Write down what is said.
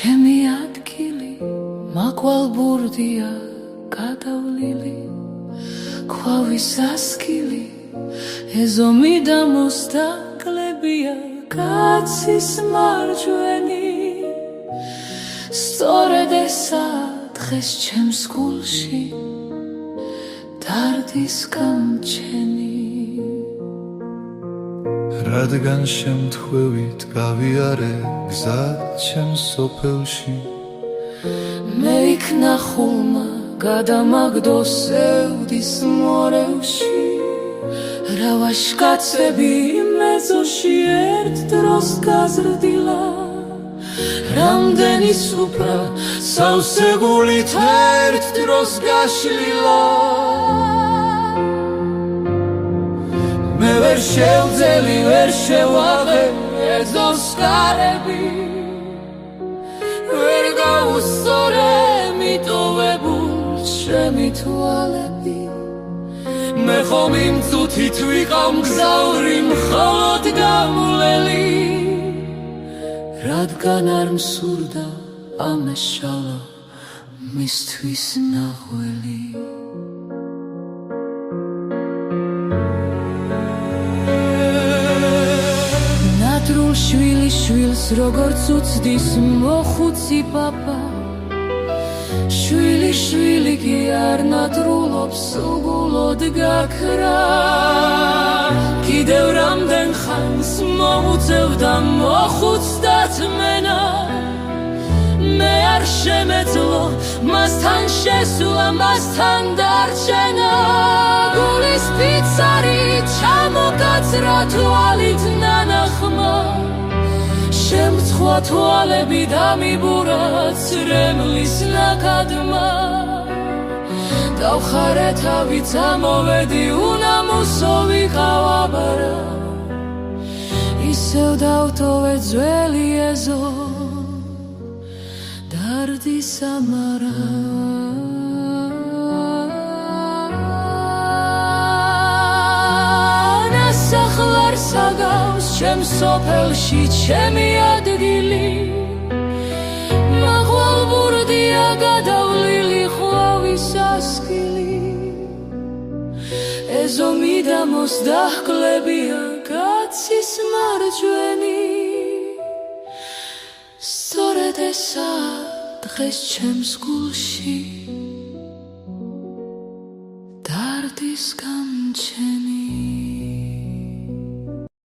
ჩემი ადგილი მაკვალ ბურდია გადავლილი ქვავის ასკილი ეზომი და მოსდაკლებია კაცის მარჯვენი სწორედ ესა დღეს ჩემს გულში დარდის გამჩენი რადგან შემთხვევით გავიარე გზა ჩემს სოფელში მე იქნა ხულმა გადამაგდო სევდის მორევში რა ვაშკაცები მეზოში ერთ დროს გაზრდილა რამდენი სუფრა სავსე გულით ერთ დროს გაშლილა მე ვერ შევძელი ვერ შევაღე ეზოს კარები ვერ გაუსწორე მიტოვებულ ჩემი თვალები მე ხომ იმ წუთით ვიყავ მგზავრი მხოლოდ გამულელი რადგან არ მსურდა ამეშალა მისთვის ნაღველი ნადრულ შვილი შვილს როგორც უცდის მოხუცი პაპა შვილი შვილი კი არ ნადრულობს უგულოდ გაქრა კიდევ რამდენ ხანს მოუწევდა მოხუცდათ მენა მე არ შემეძლო მასთან შესვლა მასთან დარჩენა გულის ფიცარი ჩამოგაცრა თვალით ნანახმა შემცხვა თვალები დამიბურა ცრემლის ნაკადმა დავხარე თავი წამოვედი უნამუსო ვიყავ აბარა ისევ დავტოვე ძველი ეზო დარდის ამარა ნასახლარს აგავს ჩემს სოფელში ჩემი ადგილი მაღვალ ბურდია გადავლილი ხვავის ასკილი ეზომი და მოსდაკლებია კაცის მარჯვენი სწორედ ესა დღეს ჩემს გულში დარდის გამჩენი